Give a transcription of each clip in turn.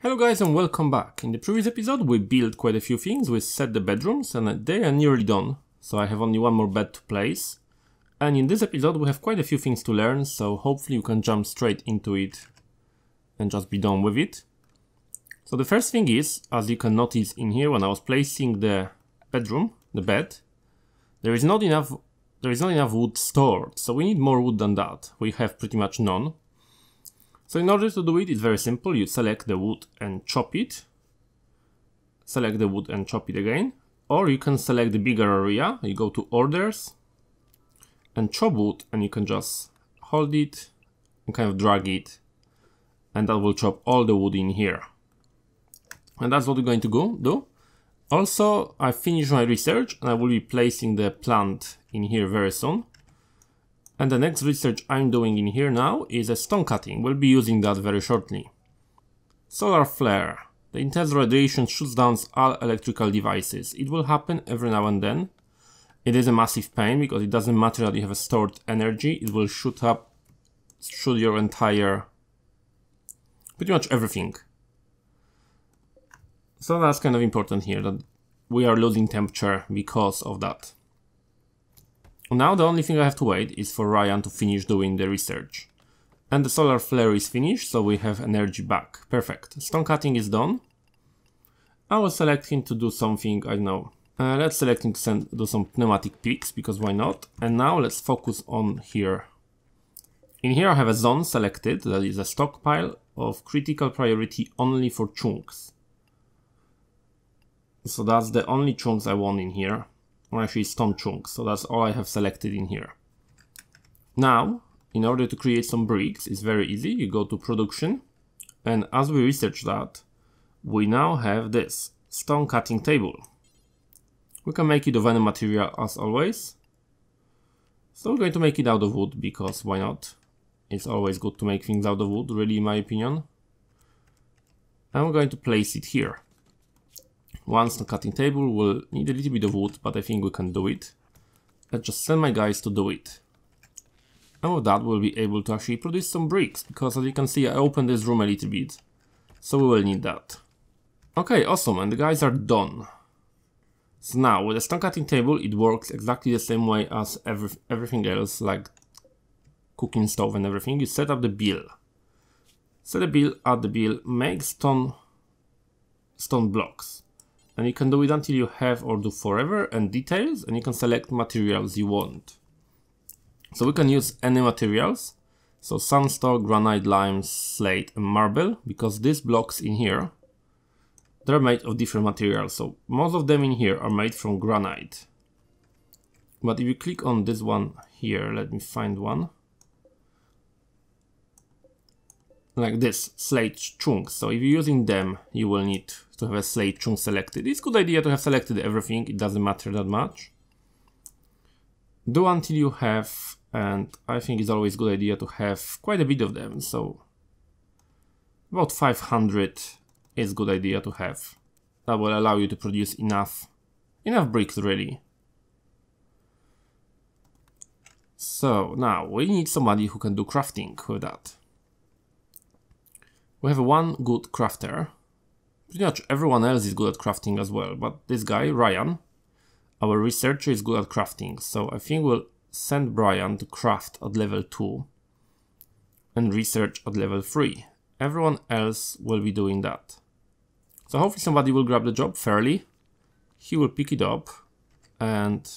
Hello guys and welcome back. In the previous episode we built quite a few things, we set the bedrooms and they are nearly done. So I have only one more bed to place. And in this episode we have quite a few things to learn, so hopefully you can jump straight into it and just be done with it. So the first thing is, as you can notice in here when I was placing the bedroom, the bed, there is not enough wood stored, so we need more wood than that. We have pretty much none. So in order to do it, it's very simple. You select the wood and chop it. Select the wood and chop it again. Or you can select the bigger area. You go to orders and chop wood, and you can just hold it and kind of drag it. And that will chop all the wood in here. And that's what we're going to do. Also, I finished my research and I will be placing the plant in here very soon. And the next research I'm doing in here now is a stone cutting. We'll be using that very shortly. Solar flare. The intense radiation shoots down all electrical devices. It will happen every now and then. It is a massive pain because it doesn't matter that you have a stored energy. It will shoot your entire, pretty much everything. So that's kind of important here, that we are losing temperature because of that. Now the only thing I have to wait is for Ryan to finish doing the research. And the solar flare is finished, so we have energy back. Perfect. Stone cutting is done. I will select him to do something, I don't know. Let's select him to do some pneumatic picks, because why not? And now let's focus on here. In here I have a zone selected, that is a stockpile of critical priority only for chunks. So that's the only chunks I want in here. Or actually stone chunks, so that's all I have selected in here. Now, in order to create some bricks, it's very easy. You go to production, and as we research that, we now have this stone cutting table. We can make it of any material as always. So we're going to make it out of wood, because why not? It's always good to make things out of wood, really, in my opinion. And we're going to place it here. One stone cutting table will need a little bit of wood, but I think we can do it. Let's just send my guys to do it. And with that we'll be able to actually produce some bricks, because as you can see I opened this room a little bit. So we will need that. Okay, awesome, and the guys are done. So now with the stone cutting table it works exactly the same way as everything else, like cooking stove and everything. You set up the bill. Set a bill, add the bill, make stone blocks. And you can do it until you have, or do forever, and details, and you can select materials you want. So we can use any materials. So sandstone, granite, lime, slate and marble, because these blocks in here, they're made of different materials. So most of them in here are made from granite. But if you click on this one here, let me find one. Like this, slate chunks. So if you're using them, you will need to have a slate chunk selected. It's a good idea to have selected everything, it doesn't matter that much. Do until you have, and I think it's always a good idea to have quite a bit of them, so about 500 is a good idea to have. That will allow you to produce enough bricks really. So now we need somebody who can do crafting with that. We have one good crafter. Pretty much everyone else is good at crafting as well, but this guy, Ryan, our researcher, is good at crafting. So I think we'll send Brian to craft at level 2 and research at level 3. Everyone else will be doing that. So hopefully somebody will grab the job fairly. He will pick it up and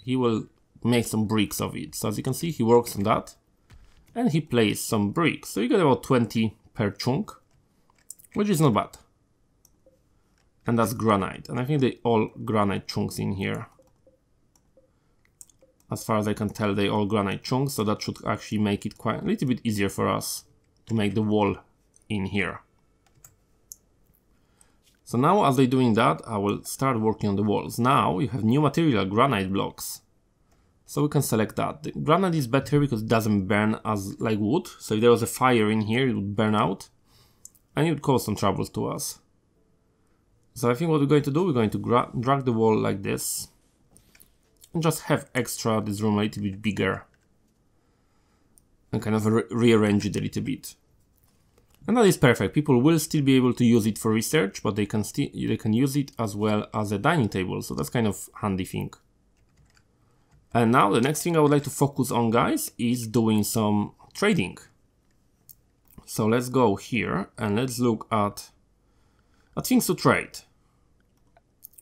he will make some bricks of it. So as you can see, he works on that and he placed some bricks. So you get about 20 per chunk, which is not bad. And that's granite, and I think they all granite chunks in here. As far as I can tell, they all granite chunks, so that should actually make it quite a little bit easier for us to make the wall in here. So now as they're doing that, I will start working on the walls. Now you have new material, granite blocks. So we can select that. The granite is better because it doesn't burn as like wood. So if there was a fire in here, it would burn out and it would cause some troubles to us. So I think what we're going to do, we're going to drag the wall like this and just have extra this room a little bit bigger and kind of rearrange it a little bit. And that is perfect. People will still be able to use it for research, but they can use it as well as a dining table. So that's kind of handy thing. And now the next thing I would like to focus on, guys, is doing some trading. So let's go here and let's look at things to trade.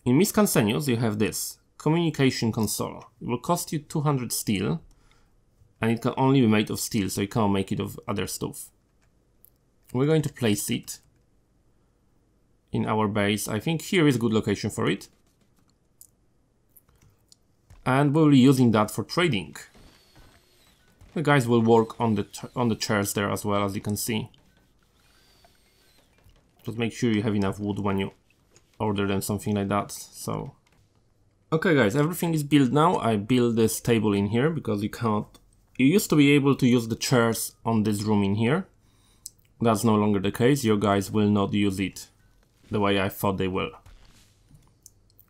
In Miscellaneous, you have this communication console. It will cost you 200 steel, and it can only be made of steel, so you can't make it of other stuff. We're going to place it in our base. I think here is a good location for it. And we'll be using that for trading. The guys will work on the chairs there as well, as you can see. Just make sure you have enough wood when you order them, something like that. So, okay guys, everything is built now. I built this table in here because you can't. You used to be able to use the chairs on this room in here. That's no longer the case. Your guys will not use it the way I thought they will.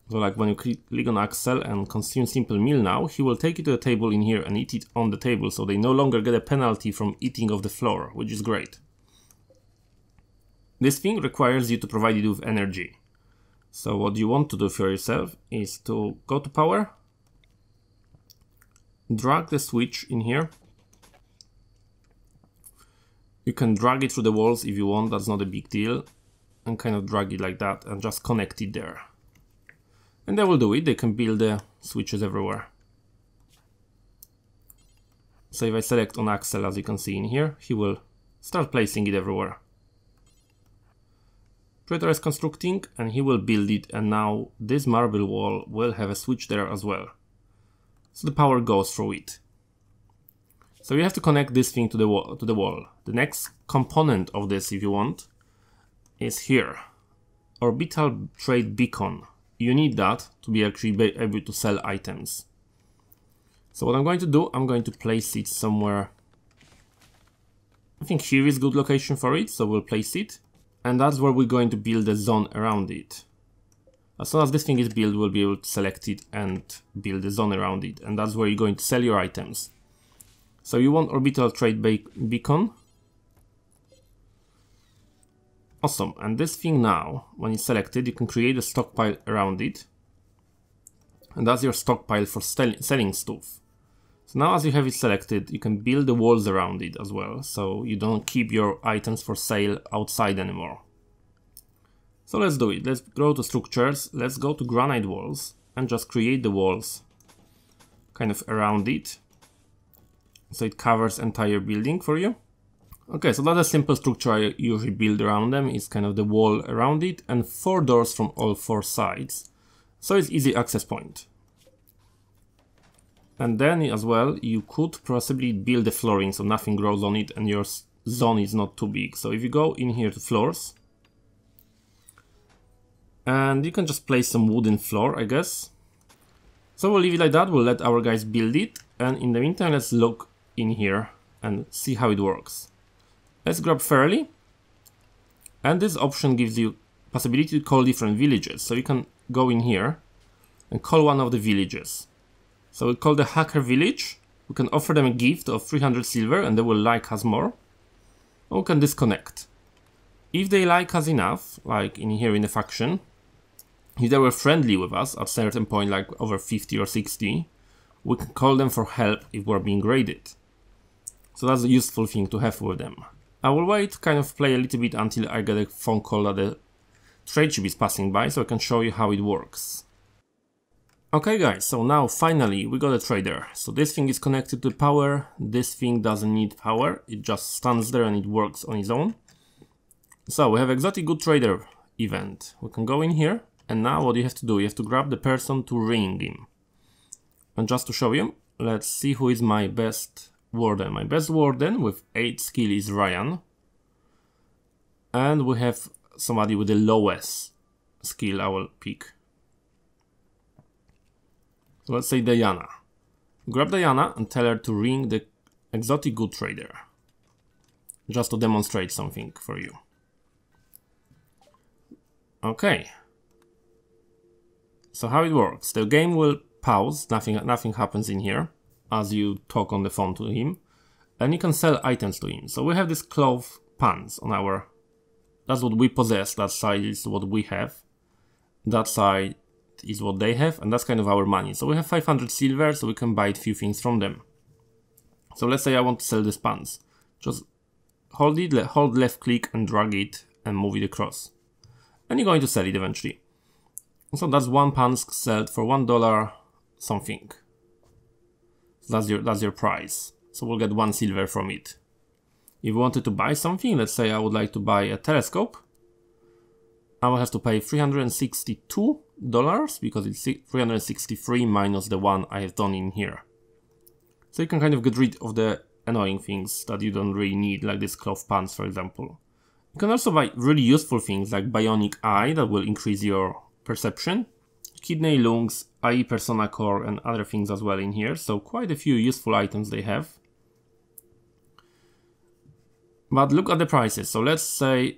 So like when you click on Axel and consume simple meal now, he will take you to the table in here and eat it on the table, so they no longer get a penalty from eating off the floor, which is great. This thing requires you to provide it with energy. So what you want to do for yourself is to go to power, drag the switch in here. You can drag it through the walls if you want, that's not a big deal, and kind of drag it like that and just connect it there. And they will do it. They can build the switches everywhere. So if I select on Axel, as you can see in here, he will start placing it everywhere. Predator is constructing and he will build it, and now this marble wall will have a switch there as well. So the power goes through it. So you have to connect this thing to the wall. The next component of this, if you want, is here. Orbital trade beacon. You need that to be actually able to sell items. So what I'm going to do, I'm going to place it somewhere. I think here is a good location for it, so we'll place it. And that's where we're going to build a zone around it. As soon as this thing is built, we'll be able to select it and build a zone around it. And that's where you're going to sell your items. So you want orbital trade beacon. Awesome. And this thing now, when you select it, you can create a stockpile around it. And that's your stockpile for selling stuff. So now as you have it selected, you can build the walls around it as well. So you don't keep your items for sale outside anymore. So let's do it. Let's go to structures. Let's go to granite walls and just create the walls kind of around it. So it covers entire building for you. Okay, so that's a simple structure I usually build around them. It's kind of the wall around it and 4 doors from all 4 sides. So it's easy access point. And then as well, you could possibly build the flooring so nothing grows on it and your zone is not too big. So if you go in here to floors, and you can just place some wooden floor, I guess. So we'll leave it like that. We'll let our guys build it. And in the meantime, let's look in here and see how it works. Let's grab Fairly, and this option gives you possibility to call different villages. So you can go in here and call one of the villages. So we'll call the Hacker Village. We can offer them a gift of 300 silver and they will like us more. Or we can disconnect. If they like us enough, like in here in the faction, if they were friendly with us at a certain point, like over 50 or 60, we can call them for help if we're being raided. So that's a useful thing to have with them. I will wait, kind of play a little bit until I get a phone call that the trade ship is passing by, so I can show you how it works. Okay guys, so now finally we got a trader. So this thing is connected to power, this thing doesn't need power, it just stands there and it works on its own. So we have exotic good trader event. We can go in here, and now what you have to do, you have to grab the person to ring him. And just to show you, let's see who is my best warden. My best warden with 8 skill is Ryan. And we have somebody with the lowest skill I will pick. So let's say Diana. Grab Diana and tell her to ring the exotic good trader. Just to demonstrate something for you. Okay. So how it works. The game will pause, nothing happens in here as you talk on the phone to him, and you can sell items to him. So we have this cloth pans on our... That's what we possess, that side is what we have. That side is what they have, and that's kind of our money. So we have 500 silver, so we can buy a few things from them. So let's say I want to sell these pans. Just hold it, hold left click and drag it and move it across. And you're going to sell it eventually. So that's one pan sold for $1 something. So that's your price. So we'll get 1 silver from it. If we wanted to buy something, let's say I would like to buy a telescope, I will have to pay $362 because it's 363 minus the one I have done in here. So you can kind of get rid of the annoying things that you don't really need, like this cloth pants, for example. You can also buy really useful things like bionic eye that will increase your perception, kidney, lungs, AI persona core, and other things as well in here. So quite a few useful items they have. But look at the prices. So let's say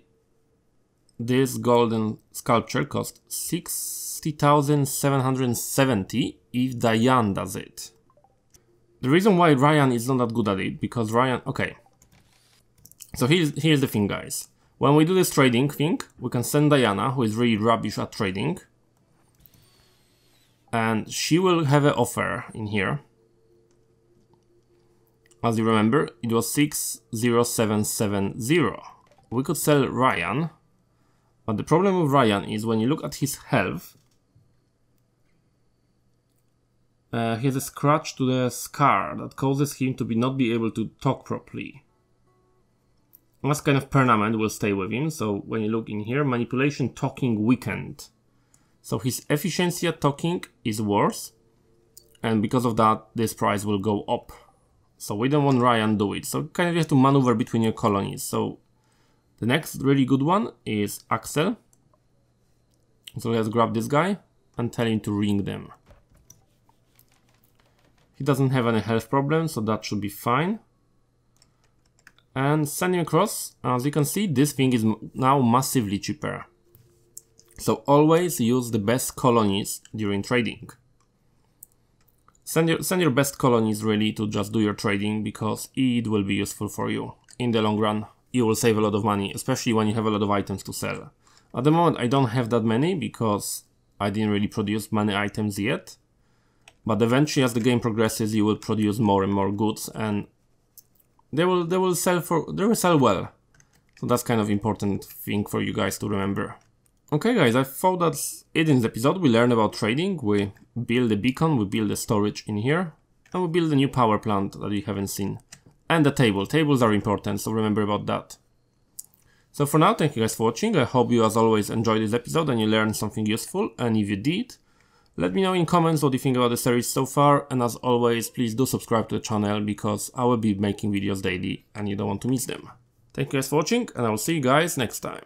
this golden sculpture cost 60,770 if Diane does it. The reason why Ryan is not that good at it, because Ryan... Okay. So here's the thing, guys. When we do this trading thing, we can send Diana, who is really rubbish at trading. And she will have an offer in here. As you remember, it was 60770. We could sell Ryan, but the problem with Ryan is when you look at his health, he has a scratch to the scar that causes him to not be able to talk properly. And that's kind of permanent, will stay with him. So when you look in here, manipulation talking weakened. So his efficiency at talking is worse, and because of that, this price will go up. So we don't want Ryan do it. So kind of you have to maneuver between your colonies. So the next really good one is Axel. So let's grab this guy and tell him to ring them. He doesn't have any health problems, so that should be fine. And send him across. As you can see, this thing is now massively cheaper. So always use the best colonies during trading. Send your best colonies really to just do your trading, because it will be useful for you. In the long run, you will save a lot of money, especially when you have a lot of items to sell. At the moment, I don't have that many because I didn't really produce many items yet. But eventually, as the game progresses, you will produce more and more goods, and they will sell well. So that's kind of important thing for you guys to remember. Okay guys, I thought that's it in this episode. We learned about trading, we build a beacon, we build a storage in here, and we build a new power plant that we haven't seen. And the table. Tables are important, so remember about that. So for now, thank you guys for watching. I hope you as always enjoyed this episode and you learned something useful, and if you did, let me know in comments what you think about the series so far, and as always, please do subscribe to the channel because I will be making videos daily and you don't want to miss them. Thank you guys for watching, and I will see you guys next time.